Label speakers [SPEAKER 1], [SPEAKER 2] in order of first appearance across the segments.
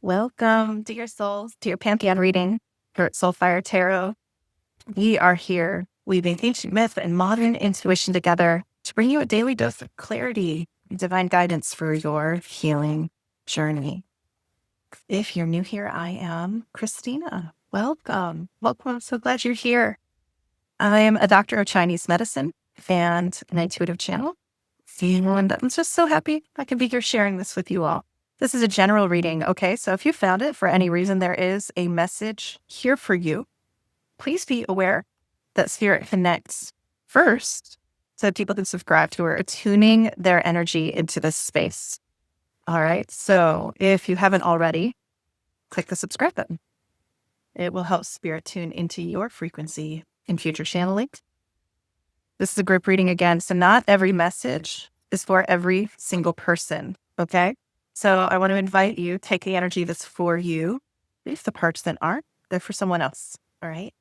[SPEAKER 1] Welcome, dear souls, to your Pantheon Reading here at Soulfire Tarot. We are here weaving ancient myth and modern intuition together to bring you a daily dose of clarity and divine guidance for your healing journey. If you're new here, I am Christina. Welcome. Welcome. I'm so glad you're here. I am a doctor of Chinese medicine and an intuitive channel. And I'm just so happy I can be here sharing this with you all. This is a general reading, okay? So if you found it for any reason, there is a message here for you. Please be aware that Spirit connects first so people can subscribe to her, attuning their energy into this space. All right, so if you haven't already, click the subscribe button. It will help Spirit tune into your frequency in future channeling. This is a group reading again, so not every message is for every single person, okay? So I want to invite you, take the energy that's for you, leave the parts that aren't, they're for someone else, all right?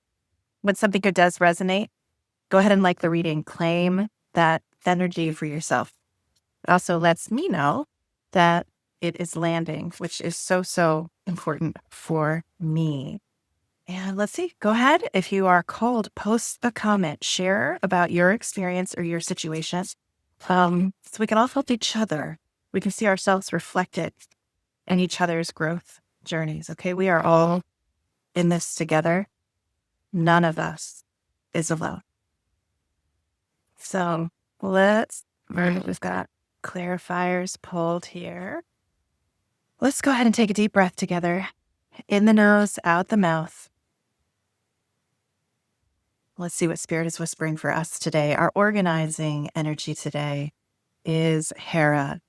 [SPEAKER 1] When something good does resonate, go ahead and like the reading, claim that energy for yourself. It also lets me know that it is landing, which is so important for me. And let's see, go ahead. If you are called, post a comment, share about your experience or your situation. So we can all help each other. We can see ourselves reflected in each other's growth journeys. Okay, we are all in this together. None of us is alone. So we've got clarifiers pulled here. Let's go ahead and take a deep breath together. In the nose, out the mouth. Let's see what Spirit is whispering for us today. Our organizing energy today is Hera.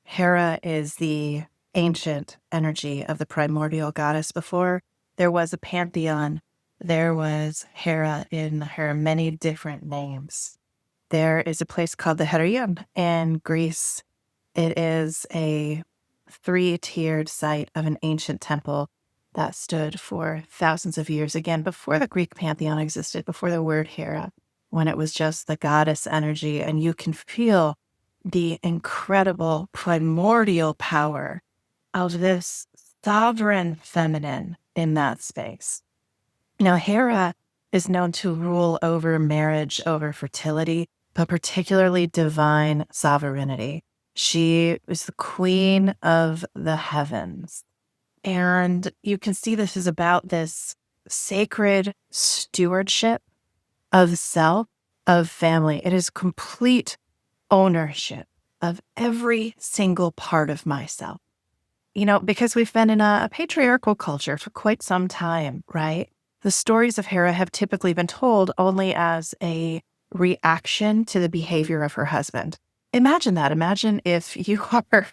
[SPEAKER 1] Hera is the ancient energy of the primordial goddess. Before there was a pantheon, there was Hera in her many different names. There is a place called the Hera in Greece. It is a 3-tiered site of an ancient temple that stood for thousands of years, again, before the Greek pantheon existed, before the word Hera, when it was just the goddess energy. And you can feel the incredible primordial power of this sovereign feminine in that space. Now, Hera is known to rule over marriage, over fertility, but particularly divine sovereignty. She is the queen of the heavens. And you can see this is about this sacred stewardship of self, of family. It is complete ownership of every single part of myself. You know, because we've been in a patriarchal culture for quite some time, right? The stories of Hera have typically been told only as a reaction to the behavior of her husband. Imagine that. Imagine if you are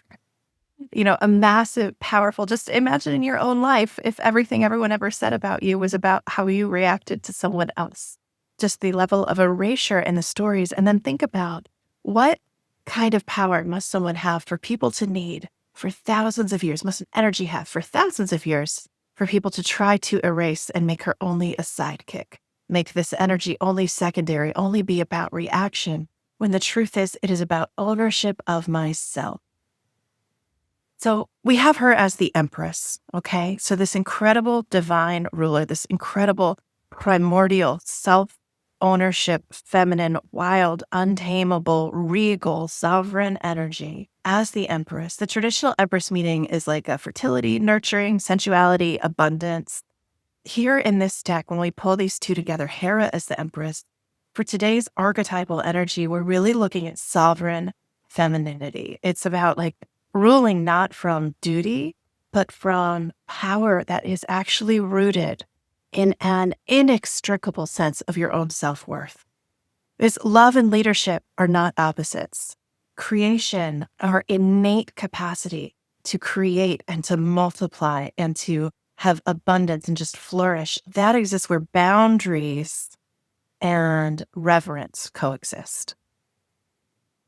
[SPEAKER 1] a massive, powerful, just imagine in your own life if everything everyone ever said about you was about how you reacted to someone else. Just the level of erasure in the stories. And then think about what kind of power must someone have for people to need for thousands of years, must an energy have for thousands of years for people to try to erase and make her only a sidekick, make this energy only secondary, only be about reaction, when the truth is it is about ownership of myself. So we have her as the Empress, okay? So this incredible divine ruler, this incredible primordial self-ownership, feminine, wild, untamable, regal, sovereign energy as the Empress. The traditional Empress meaning is like a fertility, nurturing, sensuality, abundance. Here in this deck, when we pull these two together, Hera as the Empress, for today's archetypal energy, we're really looking at sovereign femininity. It's about like ruling not from duty, but from power that is actually rooted in an inextricable sense of your own self-worth. Because love and leadership are not opposites. Creation, our innate capacity to create and to multiply and to have abundance and just flourish, that exists where boundaries and reverence coexist.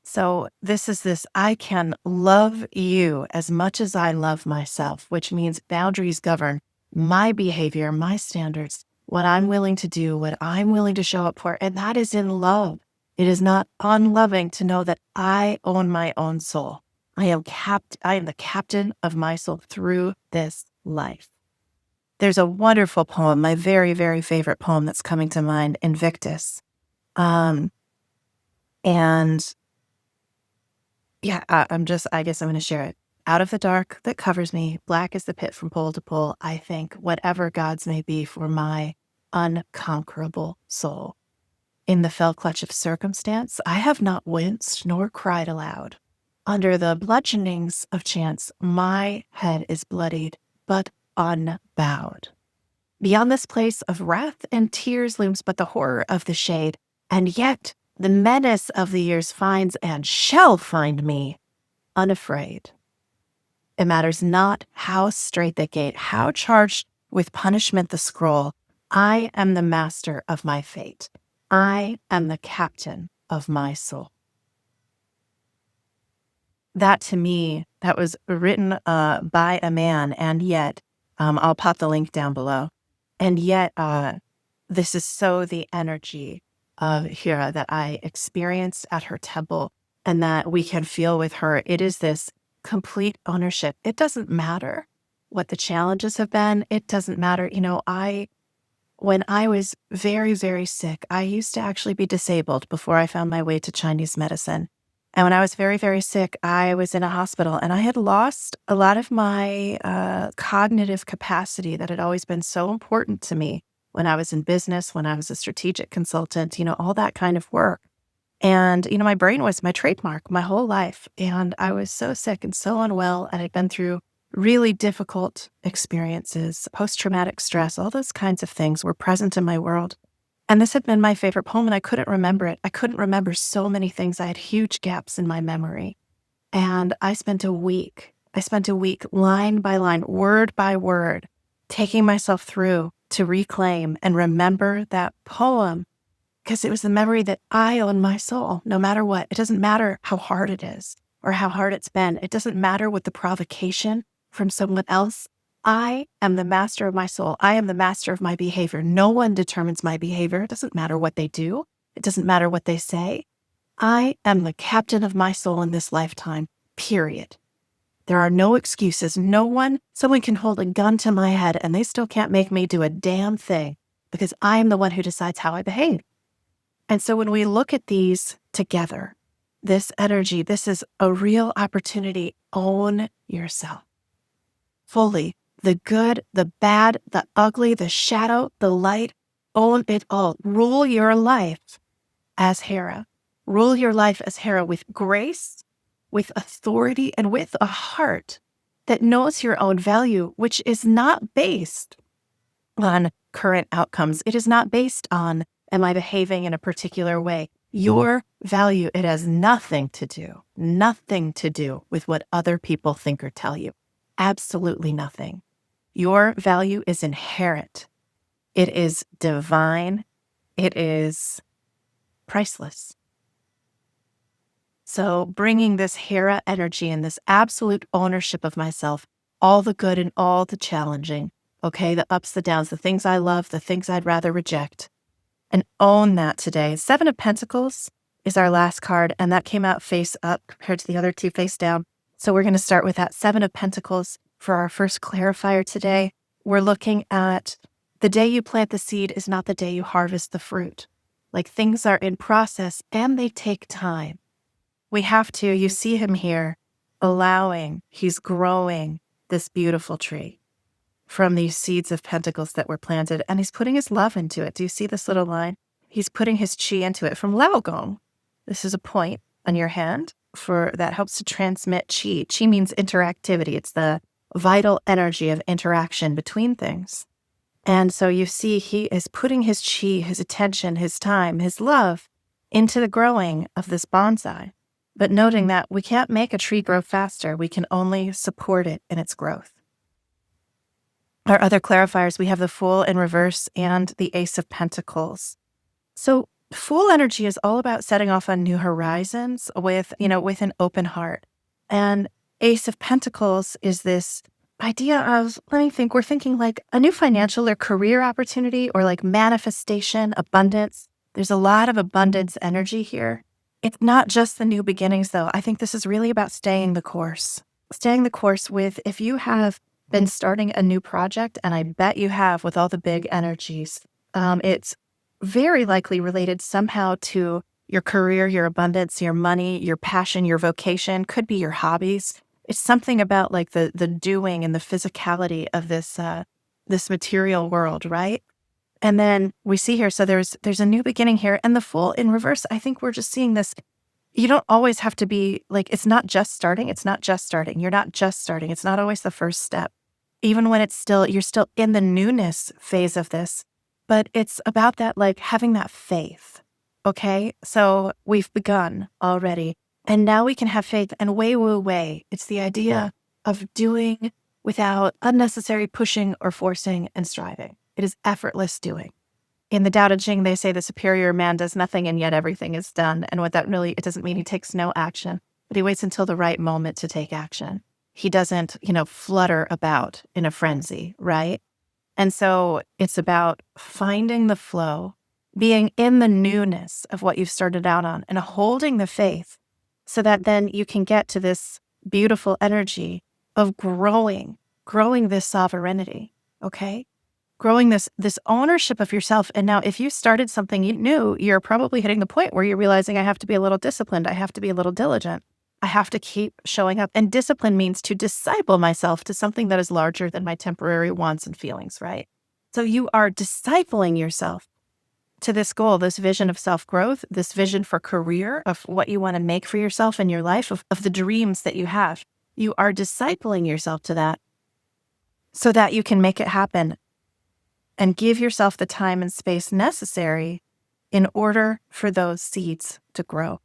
[SPEAKER 1] So this is this, I can love you as much as I love myself, which means boundaries govern my behavior, my standards, what I'm willing to do, what I'm willing to show up for. And that is in love. It is not unloving to know that I own my own soul. I am the captain of my soul through this life. There's a wonderful poem, my very, very favorite poem that's coming to mind, Invictus. And yeah, I guess I'm going to share it. Out of the dark that covers me, black as the pit from pole to pole, I think whatever gods may be for my unconquerable soul. In the fell clutch of circumstance, I have not winced nor cried aloud. Under the bludgeonings of chance, my head is bloodied, but unbowed. Beyond this place of wrath and tears looms but the horror of the shade, and yet the menace of the years finds and shall find me unafraid. It matters not how straight the gate, how charged with punishment the scroll. I am the master of my fate. I am the captain of my soul. That to me, that was written by a man, and yet, I'll pop the link down below. And yet, this is so the energy of Hera that I experienced at her temple and that we can feel with her. It is this complete ownership. It doesn't matter what the challenges have been. It doesn't matter. When I was very, very sick, I used to actually be disabled before I found my way to Chinese medicine. And when I was very, very sick, I was in a hospital and I had lost a lot of my cognitive capacity that had always been so important to me when I was in business, when I was a strategic consultant, all that kind of work. And, my brain was my trademark my whole life. And I was so sick and so unwell, and I'd been through really difficult experiences, post-traumatic stress, all those kinds of things were present in my world. And this had been my favorite poem, and I couldn't remember it. I couldn't remember so many things. I had huge gaps in my memory. And I spent a week line by line, word by word, taking myself through to reclaim and remember that poem, because it was the memory that I own my soul, no matter what. It doesn't matter how hard it is or how hard it's been. It doesn't matter what the provocation from someone else. I am the master of my soul. I am the master of my behavior. No one determines my behavior. It doesn't matter what they do. It doesn't matter what they say. I am the captain of my soul in this lifetime, period. There are no excuses. Someone can hold a gun to my head and they still can't make me do a damn thing because I am the one who decides how I behave. And so when we look at these together, this energy, this is a real opportunity. Own yourself fully. The good, the bad, the ugly, the shadow, the light, own it all. Rule your life as Hera. Rule your life as Hera with grace, with authority, and with a heart that knows your own value, which is not based on current outcomes. It is not based on, am I behaving in a particular way? Your value, it has nothing to do with what other people think or tell you. Absolutely nothing. Your value is inherent. It is divine. It is priceless. So bringing this Hera energy and this absolute ownership of myself, all the good and all the challenging, okay, the ups, the downs, the things I love, the things I'd rather reject, and own that today. 7 of Pentacles is our last card, and that came out face up compared to the other 2 face down. So we're going to start with that 7 of Pentacles for our first clarifier today. We're looking at the day you plant the seed is not the day you harvest the fruit. Like things are in process and they take time. We have to, you see him here, he's growing this beautiful tree from these seeds of Pentacles that were planted, and he's putting his love into it. Do you see this little line? He's putting his chi into it from Lao Gong. This is a point on your hand that helps to transmit chi. Chi means interactivity. It's the vital energy of interaction between things. And so you see he is putting his chi, his attention, his time, his love into the growing of this bonsai. But noting that we can't make a tree grow faster. We can only support it in its growth. Our other clarifiers, we have the Fool in reverse and the Ace of Pentacles. So Fool energy is all about setting off on new horizons with an open heart. And Ace of Pentacles is this idea of, we're thinking like a new financial or career opportunity or like manifestation, abundance. There's a lot of abundance energy here. It's not just the new beginnings though. I think this is really about staying the course with, if you have been starting a new project, and I bet you have with all the big energies. It's very likely related somehow to your career, your abundance, your money, your passion, your vocation, could be your hobbies. It's something about like the doing and the physicality of this material world, right? And then we see here, so there's a new beginning here, and the Fool in reverse. I think we're just seeing this. You don't always have to be like, it's not just starting. It's not just starting. You're not just starting. It's not always the first step. Even when you're still in the newness phase of this, but it's about that, like having that faith. Okay. So we've begun already, and now we can have faith and way. It's the idea of doing without unnecessary pushing or forcing and striving. It is effortless doing. In the Tao Te Ching, they say the superior man does nothing and yet everything is done. And what that really, it doesn't mean he takes no action, but he waits until the right moment to take action. He doesn't, flutter about in a frenzy, right? And so it's about finding the flow, being in the newness of what you've started out on, and holding the faith so that then you can get to this beautiful energy of growing this sovereignty, okay? Growing this ownership of yourself. And now if you started something new, you're probably hitting the point where you're realizing I have to be a little disciplined. I have to be a little diligent. I have to keep showing up. And discipline means to disciple myself to something that is larger than my temporary wants and feelings, right? So you are discipling yourself to this goal, this vision of self-growth, this vision for career, of what you want to make for yourself in your life, of the dreams that you have. You are discipling yourself to that so that you can make it happen and give yourself the time and space necessary in order for those seeds to grow.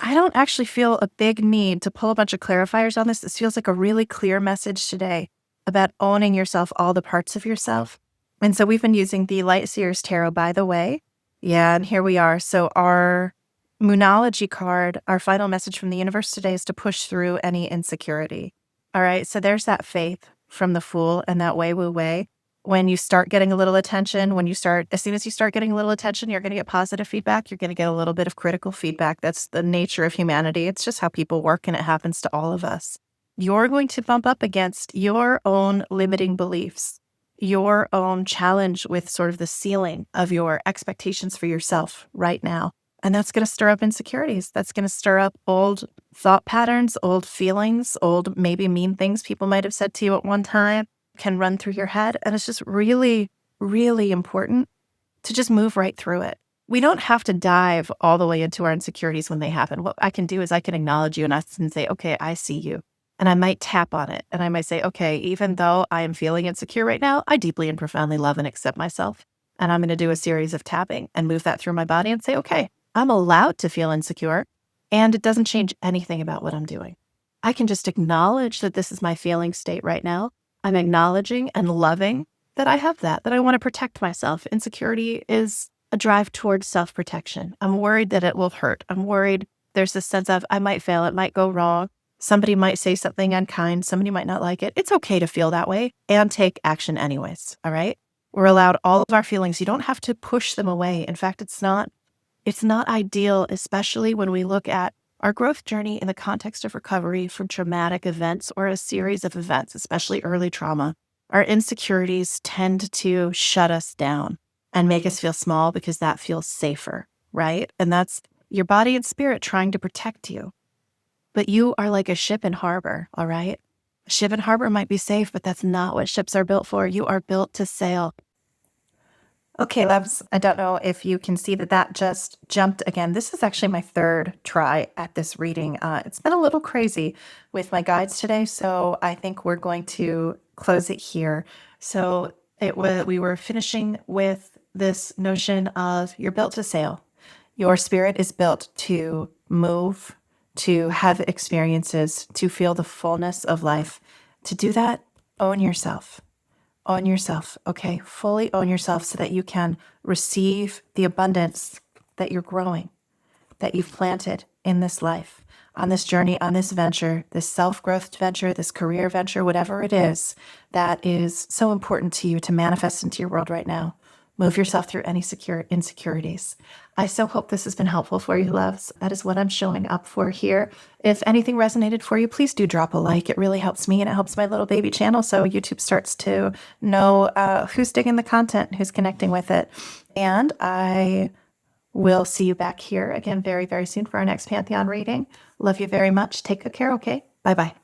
[SPEAKER 1] I don't actually feel a big need to pull a bunch of clarifiers on this. This feels like a really clear message today about owning yourself, all the parts of yourself. And so we've been using the Light Seers Tarot, by the way. Yeah, and here we are. So our Moonology card, our final message from the universe today is to push through any insecurity. All right, so there's that faith from the Fool and that way. When you start getting a little attention, as soon as you start getting a little attention, you're going to get positive feedback. You're going to get a little bit of critical feedback. That's the nature of humanity. It's just how people work, and it happens to all of us. You're going to bump up against your own limiting beliefs, your own challenge with sort of the ceiling of your expectations for yourself right now. And that's going to stir up insecurities. That's going to stir up old thought patterns, old feelings, old maybe mean things people might have said to you at one time. Can run through your head. And it's just really, really important to just move right through it. We don't have to dive all the way into our insecurities when they happen. What I can do is I can acknowledge you and say, okay, I see you. And I might tap on it. And I might say, okay, even though I am feeling insecure right now, I deeply and profoundly love and accept myself. And I'm going to do a series of tapping and move that through my body and say, okay, I'm allowed to feel insecure. And it doesn't change anything about what I'm doing. I can just acknowledge that this is my feeling state right now. I'm acknowledging and loving that I have that I want to protect myself. Insecurity is a drive towards self-protection. I'm worried that it will hurt. I'm worried there's this sense of I might fail, it might go wrong. Somebody might say something unkind. Somebody might not like it. It's okay to feel that way and take action anyways, all right? We're allowed all of our feelings. You don't have to push them away. In fact, it's not ideal, especially when we look at our growth journey in the context of recovery from traumatic events or a series of events, especially early trauma. Our insecurities tend to shut us down and make us feel small because that feels safer, right? And that's your body and spirit trying to protect you. But you are like a ship in harbor, all right? A ship in harbor might be safe, but that's not what ships are built for. You are built to sail. Okay, loves, I don't know if you can see that just jumped again. This is actually my third try at this reading. It's been a little crazy with my guides today, so I think we're going to close it here. So we were finishing with this notion of you're built to sail. Your spirit is built to move, to have experiences, to feel the fullness of life. To do that, own yourself. Own yourself, okay? Fully own yourself so that you can receive the abundance that you're growing, that you've planted in this life, on this journey, on this venture, this self-growth venture, this career venture, whatever it is that is so important to you to manifest into your world right now. Move yourself through any insecurities. I so hope this has been helpful for you, loves. That is what I'm showing up for here. If anything resonated for you, please do drop a like. It really helps me and it helps my little baby channel, so YouTube starts to know who's digging the content, who's connecting with it. And I will see you back here again very, very soon for our next Pantheon reading. Love you very much. Take good care, okay? Bye-bye.